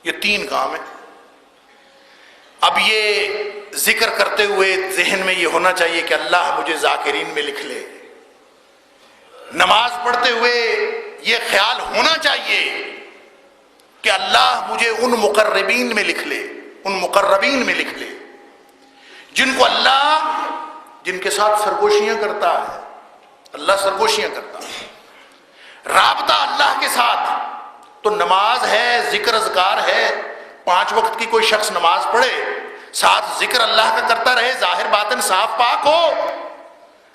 یہ تین کام ہیں. اب یہ ذکر کرتے ہوئے ذہن میں یہ ہونا چاہیے کہ اللہ مجھے ذاکرین میں لکھ لے. نماز پڑھتے ہوئے یہ خیال ہونا چاہیے کہ اللہ مجھے ان مقربین میں لکھ لے، ان مقربین میں لکھ لے جن کو اللہ، جن کے ساتھ سرگوشیاں کرتا ہے. اللہ سرگوشیاں کرتا ہے، رابطہ اللہ کے ساتھ. تو نماز ہے، ذکر اذکار ہے. 5 وقت کی کوئی شخص نماز پڑھے، ساتھ ذکر اللہ کا کرتا رہے، ظاہر باطن صاف پاک ہو،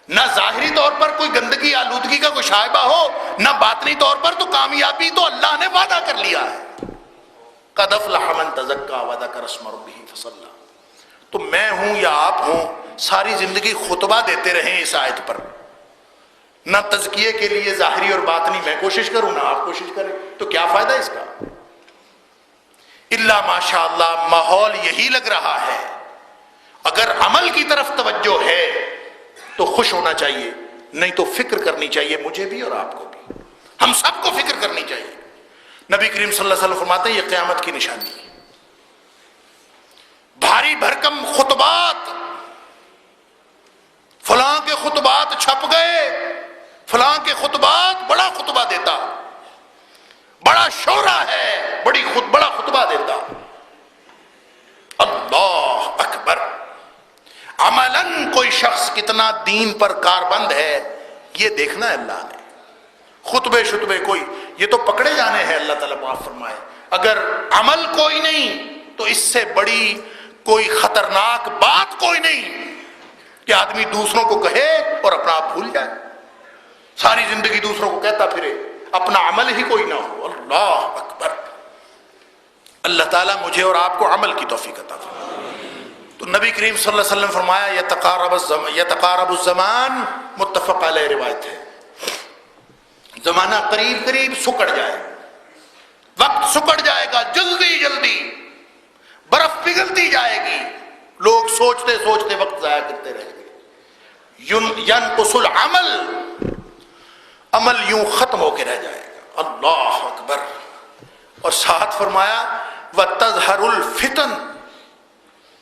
نہ ظاہری طور پر کوئی گندگی آلودگی کا کوئی شائبہ ہو، نہ باطنی طور پر، تو کامیابی تو اللہ نے وعدہ کر لیا ہے. قد افلح من تزکا وذکر اسم ربہ فصلی. تو میں ہوں یا آپ ہوں، ساری زندگی خطبہ دیتے رہیں اس آیت پر، نہ تزکیے کے لیے ظاہری اور باطنی میں کوشش کروں، نہ آپ کوشش کریں، تو کیا فائدہ اس کا؟ الا ماشاء اللہ ماحول یہی لگ رہا ہے. اگر عمل کی طرف توجہ ہے تو خوش ہونا چاہیے، نہیں تو فکر کرنی چاہیے، مجھے بھی اور آپ کو بھی، ہم سب کو فکر کرنی چاہیے. نبی کریم صلی اللہ علیہ وسلم فرماتے ہیں یہ قیامت کی نشانی ہے. بھاری بھرکم خطبات، فلاں کے خطبات چھپ گئے، فلاں کے خطبات، بڑا خطبہ دیتا، بڑا شعرا ہے، بڑا خطبہ دیتا. اللہ اکبر. عملاً کوئی شخص کتنا دین پر کاربند ہے یہ دیکھنا ہے اللہ نے. خطبے شتبے کوئی، یہ تو پکڑے جانے ہیں. اللہ تعالیٰ معاف فرمائے. اگر عمل کوئی نہیں تو اس سے بڑی کوئی خطرناک بات کوئی نہیں کہ آدمی دوسروں کو کہے اور اپنا آپ بھول جائے. ساری زندگی دوسروں کو کہتا پھرے، اپنا عمل ہی کوئی نہ ہو. اللہ اکبر. اللہ تعالیٰ مجھے اور آپ کو عمل کی توفیق عطا فرمائے. تو نبی کریم صلی اللہ علیہ وسلم فرمایا یتقارب الزمان، متفق علیہ روایت ہے. زمانہ قریب قریب سکڑ جائے، وقت سکڑ جائے گا، جلدی جلدی برف پگھلتی جائے گی، لوگ سوچتے سوچتے وقت ضائع کرتے رہیں گے. ینقص العمل، عمل یوں ختم ہو کے رہ جائے گا. اللہ اکبر. اور ساتھ فرمایا وَتَظْهَرُ الْفِتَنُ،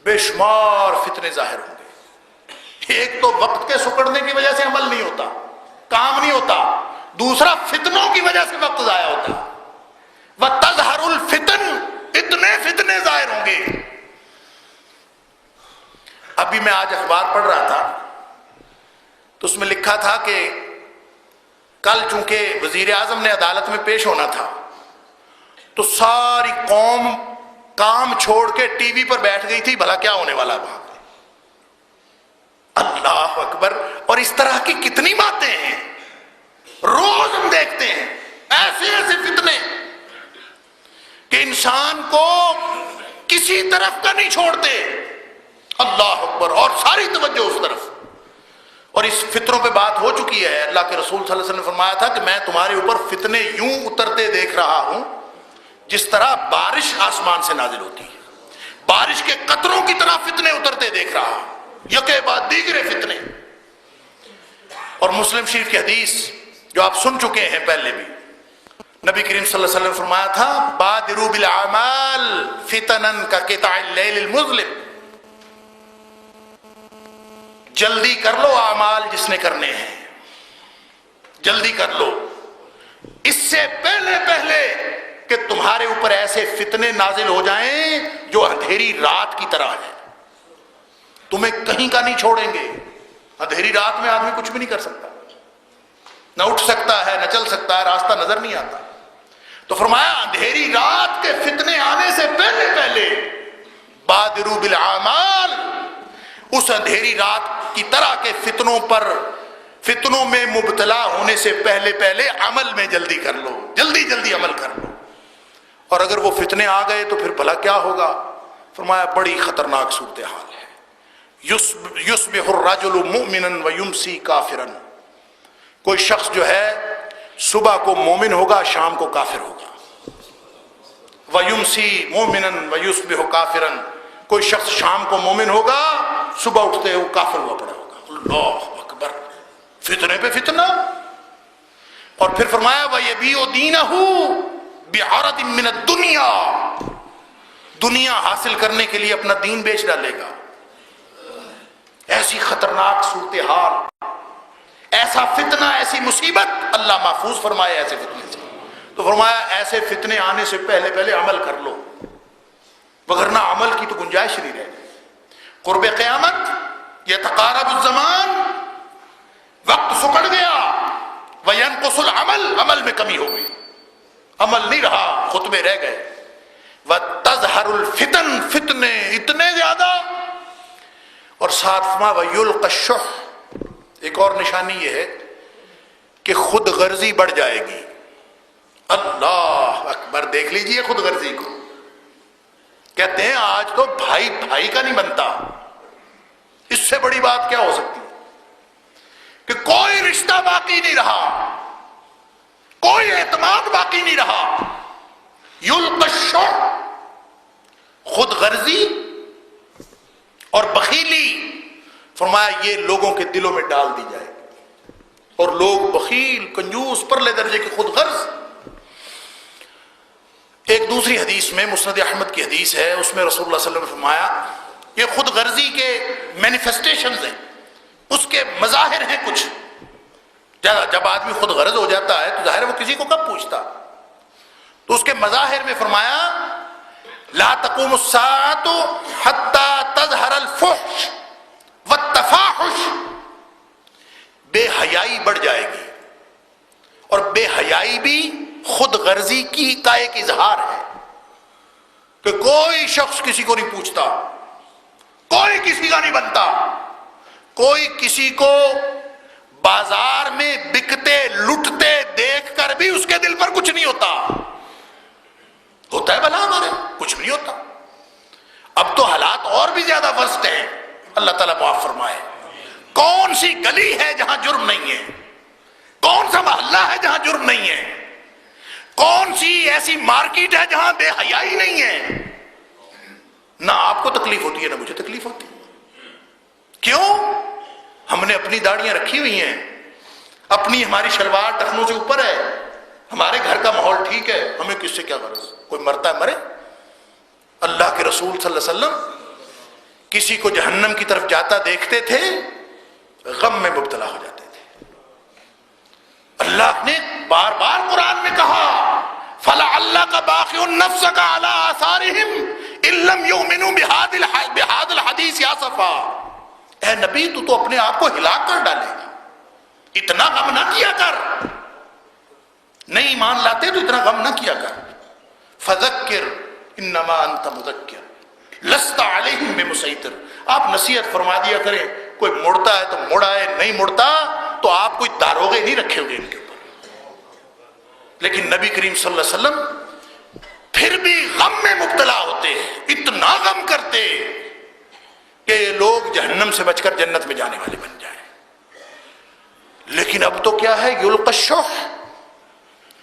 بے شمار فتنے ظاہر ہوں گے. ایک تو وقت کے سکڑنے کی وجہ سے عمل نہیں ہوتا، کام نہیں ہوتا. دوسرا فتنوں کی وجہ سے وقت ضائع ہوتا. وَتَظْهَرُ الْفِتَنُ، اتنے فتنے ظاہر ہوں گے. ابھی میں آج اخبار پڑھ رہا تھا تو اس میں لکھا تھا کہ کل چونکہ وزیر اعظم نے عدالت میں پیش ہونا تھا تو ساری قوم کام چھوڑ کے ٹی وی پر بیٹھ گئی تھی، بھلا کیا ہونے والا وہاں پہ. اللہ اکبر. اور اس طرح کی کتنی باتیں ہیں روز ہم دیکھتے ہیں، ایسے ایسے فتنے کہ انسان کو کسی طرف کا نہیں چھوڑتے. اللہ اکبر. اور ساری توجہ اس طرف. اور اس فتنوں پہ بات ہو چکی ہے. اللہ کے رسول صلی اللہ علیہ وسلم نے فرمایا تھا کہ میں تمہارے اوپر فتنے یوں اترتے دیکھ رہا ہوں جس طرح بارش آسمان سے نازل ہوتی ہے. بارش کے قطروں کی طرح فتنے اترتے دیکھ رہا ہوں، یکے بعد دیگرے فتنے. اور مسلم شریف کی حدیث جو آپ سن چکے ہیں پہلے بھی، نبی کریم صلی اللہ علیہ وسلم نے فرمایا تھا بادروا بالاعمال فتنا کقطع اللیل المظلم. جلدی کر لو اعمال جس نے کرنے ہیں، جلدی کر لو اس سے پہلے کہ تمہارے اوپر ایسے فتنے نازل ہو جائیں جو اندھیری رات کی طرح ہے. تمہیں کہیں کا نہیں چھوڑیں گے. اندھیری رات میں آدمی کچھ بھی نہیں کر سکتا، نہ اٹھ سکتا ہے نہ چل سکتا ہے، راستہ نظر نہیں آتا. تو فرمایا اندھیری رات کے فتنے آنے سے پہلے بادروا بالاعمال، اس اندھیری رات کی طرح کے فتنوں میں مبتلا ہونے سے پہلے عمل میں جلدی کر لو، جلدی عمل کر لو. اور اگر وہ فتنے آ گئے تو پھر بھلا کیا ہوگا؟ فرمایا بڑی خطرناک صورتحال ہے. یصبح الرجل مؤمنا ویمسی کافرا. کوئی شخص جو ہے صبح کو مومن ہوگا، شام کو کافر ہوگا. ویمسی مؤمنا ویصبح کافرا. کوئی شخص شام کو مومن ہوگا، صبح اٹھتے ہو کافر ہوا پڑا ہوگا. اللہ اکبر. فتنے پہ فتنہ. اور پھر فرمایا وَيَبِيعُ دِينَهُ بِعَرَضٍ مِّنَ الدُّنْيَا. دنیا حاصل کرنے کے لیے اپنا دین بیچ ڈالے گا. ایسی خطرناک صورتحال، ایسا فتنہ، ایسی مصیبت، اللہ محفوظ فرمائے ایسے فتنے سے. تو فرمایا ایسے فتنے آنے سے پہلے عمل کر لو، وگرنہ عمل کی تو گنجائش نہیں رہے. قرب قیامت، یتقارب الزمان، وقت سکڑ گیا. وینقص العمل، عمل میں کمی ہو گئی، عمل نہیں رہا، خطبے رہ گئے. وتظہر الفتن، فتنے اتنے زیادہ. اور ساتھ فرمایا ویلقی الشح. ایک اور نشانی یہ ہے کہ خود غرضی بڑھ جائے گی. اللہ اکبر. دیکھ لیجئے خود غرضی کو. کہتے ہیں آج تو بھائی کا نہیں بنتا. اس سے بڑی بات کیا ہو سکتی کہ کوئی رشتہ باقی نہیں رہا، کوئی اعتماد باقی نہیں رہا. یلقی الشح، خود غرضی اور بخیلی. فرمایا یہ لوگوں کے دلوں میں ڈال دی جائے گی، اور لوگ بخیل، کنجوس، پرلے درجے کے خود غرض. ایک دوسری حدیث میں، مسند احمد کی حدیث ہے، اس میں رسول اللہ صلی اللہ علیہ وسلم نے فرمایا یہ خود غرضی کے مینیفیسٹیشنز ہیں، اس کے مظاہر ہیں کچھ. جب آدمی خود غرض ہو جاتا ہے تو ظاہر ہے وہ کسی کو کب پوچھتا. تو اس کے مظاہر میں فرمایا لا تقوم الساعة حتى تظہر الفحش والتفاحش. بے حیائی بڑھ جائے گی، اور بے حیائی بھی خود غرضی کا ایک اظہار ہے کہ کوئی شخص کسی کو نہیں پوچھتا، کوئی کسی کا نہیں بنتا، کوئی کسی کو بازار میں بکتے لٹتے دیکھ کر بھی اس کے دل پر کچھ نہیں ہوتا. ہوتا ہے بھلا ہمارے کچھ نہیں ہوتا. اب تو حالات اور بھی زیادہ ورسٹ ہیں. اللہ تعالیٰ معاف فرمائے. کون سی گلی ہے جہاں جرم نہیں ہے؟ کون سا محلہ ہے جہاں جرم نہیں ہے؟ کون سی ایسی مارکیٹ ہے جہاں بے حیائی نہیں ہے؟ نہ آپ کو تکلیف ہوتی ہے نہ مجھے تکلیف ہوتی ہے. کیوں؟ ہم نے اپنی داڑیاں رکھی ہوئی ہیں، اپنی ہماری شلوار ٹخنوں سے اوپر ہے، ہمارے گھر کا ماحول ٹھیک ہے، ہمیں کس سے کیا غرض؟ کوئی مرتا ہے مرے. اللہ کے رسول صلی اللہ علیہ وسلم کسی کو جہنم کی طرف جاتا دیکھتے تھے غم میں مبتلا ہو جاتے تھے. اللہ نے بار بار قرآن میں کہا فَلَعَلَّكَ بَاخِعٌ نَفْسَكَ عَلَىٰ آثَارِهِمْ إِن لَّمْ يُؤْمِنُوا بِهَٰذَا الْحَدِيثِ آسَفًا. اے نبی تو اپنے آپ کو ہلاک کر ڈالے گا, اتنا غم نہ کیا کر, نہیں ایمان لاتے تو اتنا غم نہ کیا کر. فذکر انما انت مذکر لست علیہم بمسیطر. آپ نصیحت فرما دیا کریں, کوئی مڑتا ہے تو مڑ آئے, نہیں مڑتا تو آپ کوئی داروغے نہیں رکھے ہوئے ان کے اوپر. لیکن نبی کریم صلی اللہ علیہ وسلم پھر بھی غم میں مبتلا ہوتے, اتنا غم کرتے کہ لوگ جہنم سے بچ کر جنت میں جانے والے بن جائیں. لیکن اب تو کیا ہے, یلقی الشح,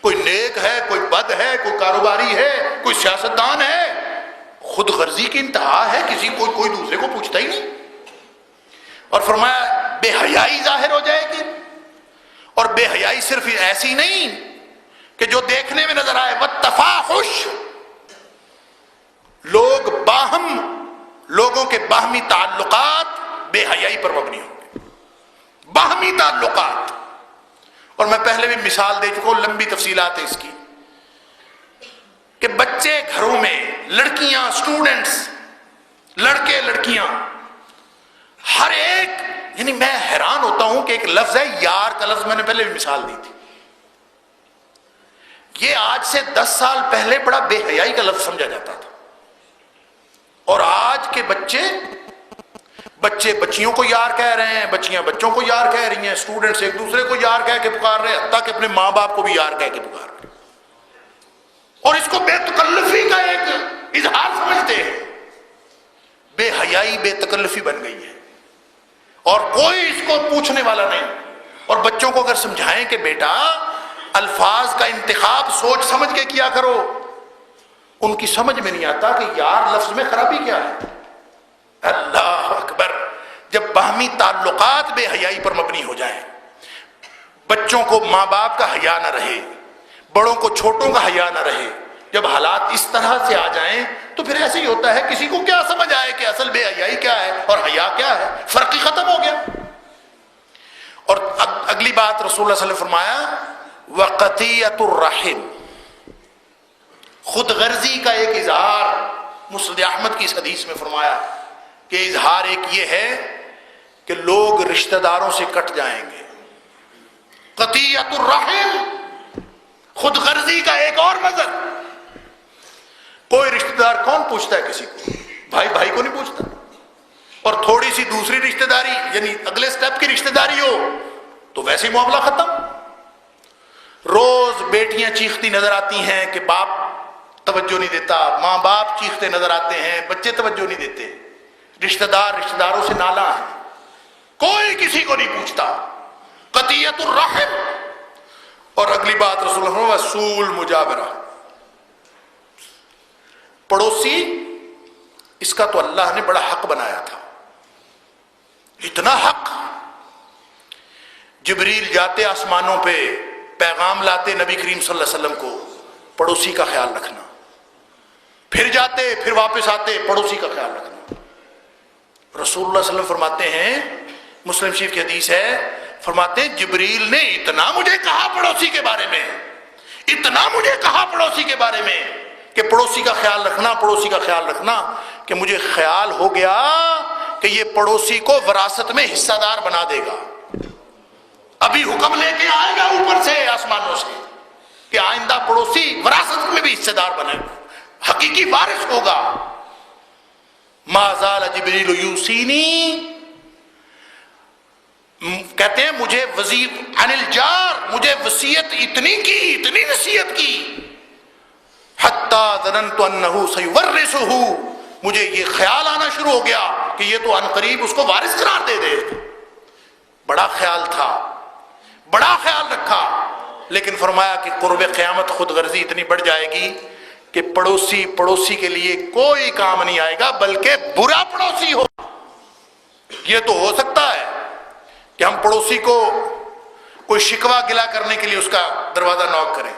کوئی نیک ہے, کوئی بد ہے, کوئی کاروباری ہے, کوئی سیاستدان ہے, خود غرضی کی انتہا ہے, کسی کوئی دوسرے کو پوچھتا ہی نہیں. اور فرمایا بے حیائی ظاہر ہو جائے گی. اور بے حیائی صرف ایسی نہیں کہ جو دیکھنے میں نظر آئے, والتفاحش, لوگوں کے باہمی تعلقات بے حیائی پر مبنی ہوں گے, باہمی تعلقات. اور میں پہلے بھی مثال دے چکا ہوں, لمبی تفصیلات ہیں اس کی, کہ بچے گھروں میں, لڑکیاں, اسٹوڈنٹس, لڑکے لڑکیاں, ہر ایک, یعنی میں حیران ہوتا ہوں کہ ایک لفظ ہے یار کا لفظ, میں نے پہلے بھی مثال دی تھی, یہ آج سے 10 سال پہلے بڑا بے حیائی کا لفظ سمجھا جاتا تھا. اور آج کے بچے بچیوں کو یار کہہ رہے ہیں, بچیاں بچوں کو یار کہہ رہی ہیں, اسٹوڈنٹس ایک دوسرے کو یار کہہ کے پکار رہے ہیں, حتیٰ کہ اپنے ماں باپ کو بھی یار کہہ کے پکار رہے ہیں. اور اس کو بے تکلفی کا ایک اظہار سمجھتے ہیں. بے حیائی بے تکلفی بن گئی ہے, اور کوئی اس کو پوچھنے والا نہیں. اور بچوں کو اگر سمجھائیں کہ بیٹا الفاظ کا انتخاب سوچ سمجھ کے کیا کرو, ان کی سمجھ میں نہیں آتا کہ یار لفظ میں خرابی کیا ہے. اللہ اکبر, جب باہمی تعلقات بے حیائی پر مبنی ہو جائیں, بچوں کو ماں باپ کا حیا نہ رہے, بڑوں کو چھوٹوں کا حیا نہ رہے, جب حالات اس طرح سے آ جائیں تو پھر ایسے ہی ہوتا ہے, کسی کو کیا سمجھ آئے کہ اصل بے حیائی کیا ہے اور حیا کیا ہے, فرق ہی ختم ہو گیا. اور اگلی بات رسول اللہ صلی اللہ علیہ وسلم فرمایا وقطیعۃ الرحم, خود غرضی کا ایک اظہار. مسند احمد کی اس حدیث میں فرمایا کہ اظہار ایک یہ ہے کہ لوگ رشتہ داروں سے کٹ جائیں گے. قطیعۃ الرحم, خود غرضی کا ایک اور مظہر. کوئی رشتہ دار کون پوچھتا ہے کسی کو, بھائی بھائی کو نہیں پوچھتا. اور تھوڑی سی دوسری رشتہ داری, یعنی اگلے سٹیپ کی رشتہ داری ہو تو ویسے ہی معاملہ ختم. روز بیٹیاں چیختی نظر آتی ہیں کہ باپ توجہ نہیں دیتا, ماں باپ چیختے نظر آتے ہیں, بچے توجہ نہیں دیتے, رشتہ داروں سے نالا ہے, کوئی کسی کو نہیں پوچھتا. قطیعۃ الرحم. اور اگلی بات رسول اللہ صلی اللہ علیہ وسلم سوء المجاورہ, پڑوسی, اس کا تو اللہ نے بڑا حق بنایا تھا, اتنا حق. جبریل جاتے آسمانوں پہ, پیغام لاتے نبی کریم صلی اللہ علیہ وسلم کو, پڑوسی کا خیال رکھنا, پھر جاتے پھر واپس آتے, پڑوسی کا خیال رکھنا. رسول اللہ صلی اللہ علیہ وسلم فرماتے ہیں, مسلم شریف کی حدیث ہے, فرماتے ہیں جبریل نے اتنا مجھے کہا پڑوسی کے بارے میں, اتنا مجھے کہا پڑوسی کے بارے میں کہ پڑوسی کا خیال رکھنا, پڑوسی کا خیال رکھنا, کہ مجھے خیال ہو گیا کہ یہ پڑوسی کو وراثت میں حصہ دار بنا دے گا. ابھی حکم لے کے آئے گا اوپر سے, آسمانوں سے, کہ آئندہ پڑوسی وراثت میں بھی حصہ دار بنے گا, حقیقی وارث ہوگا. ما زال جبریل یوصینی, کہتے ہیں مجھے وصیت عن الجار, مجھے وصیت اتنی کی, اتنی نصیحت کی, حتی ظننت انہ سیورثہ, مجھے یہ خیال آنا شروع ہو گیا کہ یہ تو عنقریب اس کو وارث قرار دے دے. بڑا خیال تھا, بڑا خیال رکھا, لیکن فرمایا کہ قرب قیامت خود غرضی اتنی بڑھ جائے گی کہ پڑوسی کے لیے کوئی کام نہیں آئے گا, بلکہ برا پڑوسی ہو. یہ تو ہو سکتا ہے کہ ہم پڑوسی کو کوئی شکوہ گلا کرنے کے لیے اس کا دروازہ نوک کریں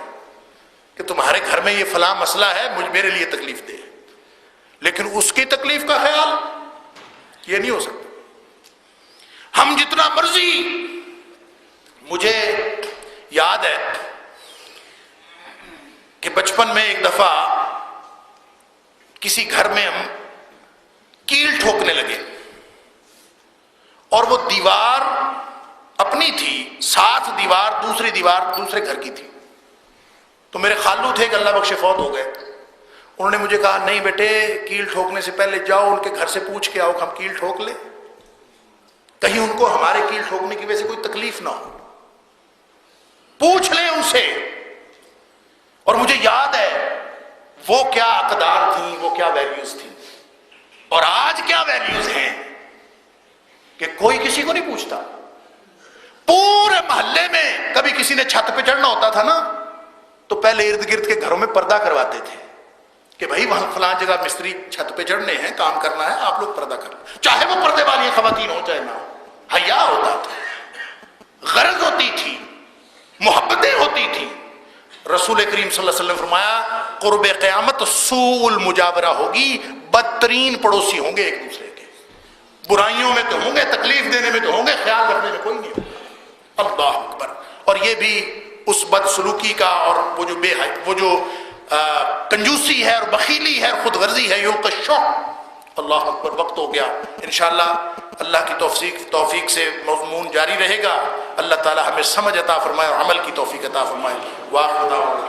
کہ تمہارے گھر میں یہ فلاں مسئلہ ہے, میرے لیے تکلیف دہ ہے, لیکن اس کی تکلیف کا خیال یہ نہیں ہو سکتا. ہم جتنا مرضی، مجھے یاد ہے کہ بچپن میں ایک دفعہ کسی گھر میں ہم کیل ٹھوکنے لگے، اور وہ دیوار اپنی تھی، ساتھ دیوار دوسری دیوار دوسرے گھر کی تھی. تو میرے خالو تھے کہ اللہ بخش فوت ہو گئے، انہوں نے مجھے کہا نہیں بیٹے، کیل ٹھوکنے سے پہلے جاؤ ان کے گھر سے پوچھ کے آؤ کہ ہم کیل ٹھوک لیں، کہیں ان کو ہمارے کیل ٹھوکنے کی وجہ سے کوئی تکلیف نہ ہو، پوچھ لیں ان سے. اور مجھے یاد ہے وہ کیا اقدار تھیں، وہ کیا ویلیوز تھیں، اور آج کیا ویلیوز ہیں کہ کوئی کسی کو نہیں پوچھتا. پورے محلے میں کبھی کسی نے چھت پہ چڑھنا ہوتا تھا نا، تو پہلے ارد گرد کے گھروں میں پردہ کرواتے تھے کہ بھائی وہاں فلاں جگہ مستری چھت پہ چڑھنے ہیں، کام کرنا ہے، آپ لوگ پردہ کر لیں، چاہے وہ پردے والی خواتین ہو چاہے نہ ہو. حیا ہوتا تھا، غرض ہوتی تھی، محبتیں ہوتی تھی. رسول کریم صلی اللہ علیہ وسلم فرمایا قرب قیامت سوء المجاورہ ہوگی، بدترین پڑوسی ہوں گے ایک دوسرے کے، برائیوں میں تو ہوں گے، تکلیف دینے میں تو ہوں گے، خیال رکھنے میں کوئی نہیں ہوگا. اللہ اکبر. اور یہ بھی اس بدسلوکی کا اور وہ جو کنجوسی ہے اور بخیلی ہے اور خود غرضی ہے، یلقی الشح. اللہ اکبر. وقت ہو گیا. انشاءاللہ اللہ کی توفیق سے مضمون جاری رہے گا. اللہ تعالی ہمیں سمجھ عطا فرمائے اور عمل کی توفیق عطا فرمائے. واخر دعوانا